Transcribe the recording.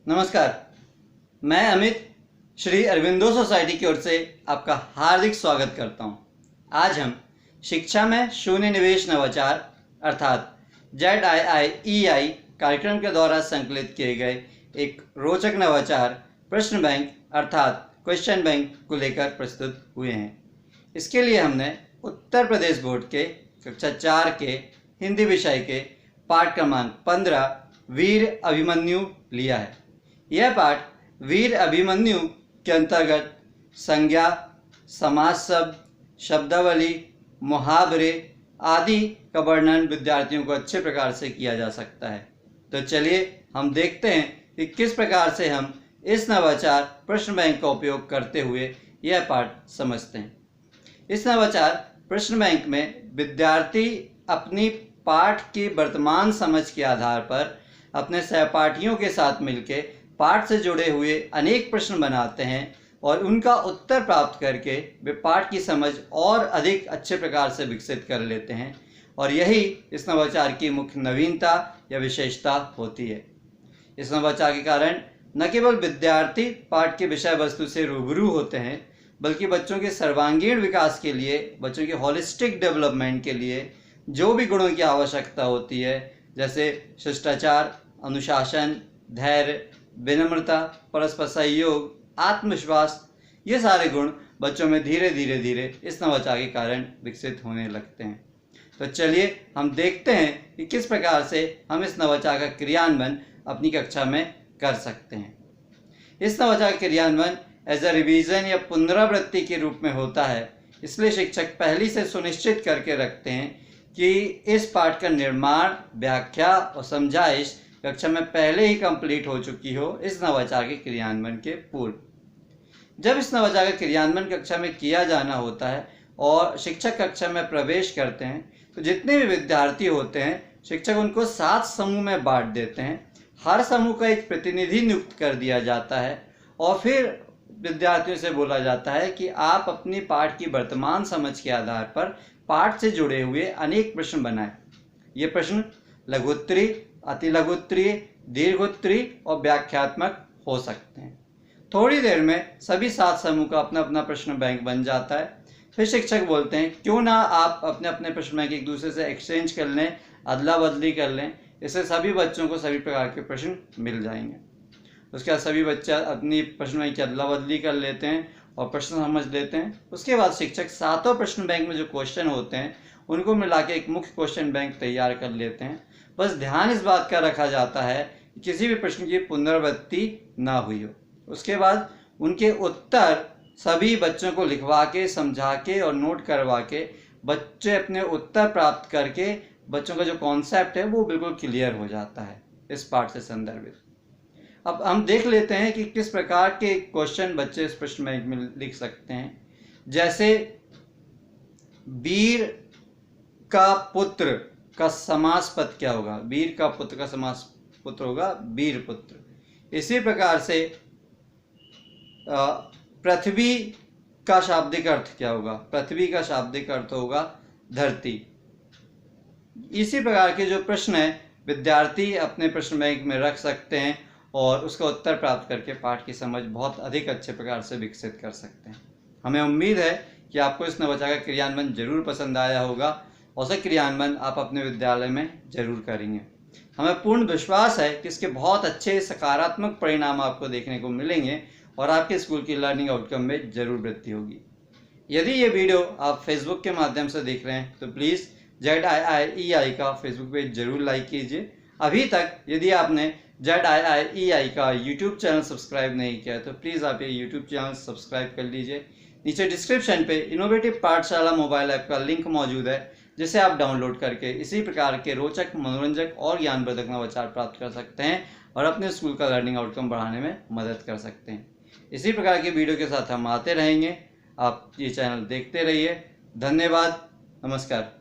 नमस्कार, मैं अमित श्री अरविंदो सोसाइटी की ओर से आपका हार्दिक स्वागत करता हूं। आज हम शिक्षा में शून्य निवेश नवाचार अर्थात ZIIEI कार्यक्रम के द्वारा संकलित किए गए एक रोचक नवाचार प्रश्न बैंक अर्थात क्वेश्चन बैंक को लेकर प्रस्तुत हुए हैं। इसके लिए हमने उत्तर प्रदेश बोर्ड के कक्षा 4 के हिंदी विषय के पाठ क्रमांक 15 वीर अभिमन्यु लिया है। यह पाठ वीर अभिमन्यु के अंतर्गत संज्ञा, समास शब्द, शब्दावली, मुहावरे आदि का वर्णन विद्यार्थियों को अच्छे प्रकार से किया जा सकता है। तो चलिए हम देखते हैं कि किस प्रकार से हम इस नवाचार प्रश्न बैंक का उपयोग करते हुए यह पाठ समझते हैं। इस नवाचार प्रश्न बैंक में विद्यार्थी अपनी पाठ की वर्तमान समझ के आधार पर अपने सहपाठियों के साथ मिलकर पाठ से जुड़े हुए अनेक प्रश्न बनाते हैं और उनका उत्तर प्राप्त करके वे पाठ की समझ और अधिक अच्छे प्रकार से विकसित कर लेते हैं और यही इस नवाचार की मुख्य नवीनता या विशेषता होती है। इस नवाचार के कारण न केवल विद्यार्थी पाठ के विषय वस्तु से रूबरू होते हैं बल्कि बच्चों के सर्वांगीण विकास के लिए, बच्चों के होलिस्टिक डेवलपमेंट के लिए जो भी गुणों की आवश्यकता होती है, जैसे शिष्टाचार, अनुशासन, धैर्य, विनम्रता, परस्पर सहयोग, आत्मविश्वास, ये सारे गुण बच्चों में धीरे धीरे इस नवाचार के कारण विकसित होने लगते हैं। तो चलिए हम देखते हैं कि किस प्रकार से हम इस नवाचार का क्रियान्वयन अपनी कक्षा में कर सकते हैं। इस नवाचार का क्रियान्वयन एज अ रिवीजन या पुनरावृत्ति के रूप में होता है, इसलिए शिक्षक पहले से सुनिश्चित करके रखते हैं कि इस पाठ का निर्माण, व्याख्या और समझाइश कक्षा में पहले ही कंप्लीट हो चुकी हो इस नवाचार के क्रियान्वयन के पूर्व। जब इस नवाचार का क्रियान्वयन कक्षा में किया जाना होता है और शिक्षक कक्षा में प्रवेश करते हैं तो जितने भी विद्यार्थी होते हैं शिक्षक उनको 7 समूह में बांट देते हैं। हर समूह का एक प्रतिनिधि नियुक्त कर दिया जाता है और फिर विद्यार्थियों से बोला जाता है कि आप अपनी पाठ की वर्तमान समझ के आधार पर पाठ से जुड़े हुए अनेक प्रश्न बनाएं। ये प्रश्न लघुत्तरी, अति लघुत्तरीय, दीर्घोत्तरीय और व्याख्यात्मक हो सकते हैं। थोड़ी देर में सभी 7 समूह का अपना अपना प्रश्न बैंक बन जाता है। फिर शिक्षक बोलते हैं क्यों ना आप अपने अपने प्रश्न बैंक एक दूसरे से एक्सचेंज कर लें, अदला बदली कर लें, इससे सभी बच्चों को सभी प्रकार के प्रश्न मिल जाएंगे। उसके बाद सभी बच्चे अपनी प्रश्न बैंक की अदला बदली कर लेते हैं और प्रश्न समझ लेते हैं। उसके बाद शिक्षक 7 प्रश्न बैंक में जो क्वेश्चन होते हैं उनको मिला के एक मुख्य क्वेश्चन बैंक तैयार कर लेते हैं। बस ध्यान इस बात का रखा जाता है कि किसी भी प्रश्न की पुनरावृत्ति ना हुई हो। उसके बाद उनके उत्तर सभी बच्चों को लिखवा के, समझा के और नोट करवा के बच्चे अपने उत्तर प्राप्त करके बच्चों का जो कॉन्सेप्ट है वो बिल्कुल क्लियर हो जाता है इस पाठ से संदर्भित। अब हम देख लेते हैं कि किस प्रकार के क्वेश्चन बच्चे इस प्रश्न बैंक में लिख सकते हैं। जैसे वीर का पुत्र का समास पद क्या होगा? वीर का पुत्र का समास पुत्र होगा वीर पुत्र। इसी प्रकार से पृथ्वी का शाब्दिक अर्थ क्या होगा? पृथ्वी का शाब्दिक अर्थ होगा धरती। इसी प्रकार के जो प्रश्न है विद्यार्थी अपने प्रश्न बैंक में रख सकते हैं और उसका उत्तर प्राप्त करके पाठ की समझ बहुत अधिक अच्छे प्रकार से विकसित कर सकते हैं। हमें उम्मीद है कि आपको इस नवाचार का क्रियान्वयन जरूर पसंद आया होगा और उसका क्रियान्वयन आप अपने विद्यालय में जरूर करेंगे। हमें पूर्ण विश्वास है कि इसके बहुत अच्छे सकारात्मक परिणाम आपको देखने को मिलेंगे और आपके स्कूल की लर्निंग आउटकम में जरूर वृद्धि होगी। यदि ये वीडियो आप फेसबुक के माध्यम से देख रहे हैं तो प्लीज़ ZIIEI का फेसबुक पेज जरूर लाइक कीजिए। अभी तक यदि आपने ZIIEI का यूट्यूब चैनल सब्सक्राइब नहीं किया तो प्लीज़ आप ये यूट्यूब चैनल सब्सक्राइब कर लीजिए। नीचे डिस्क्रिप्शन पे इनोवेटिव पाठशाला मोबाइल ऐप का लिंक मौजूद है जिसे आप डाउनलोड करके इसी प्रकार के रोचक, मनोरंजक और ज्ञानवर्धक नवाचार प्राप्त कर सकते हैं और अपने स्कूल का लर्निंग आउटकम बढ़ाने में मदद कर सकते हैं। इसी प्रकार के वीडियो के साथ हम आते रहेंगे। आप ये चैनल देखते रहिए। धन्यवाद। नमस्कार।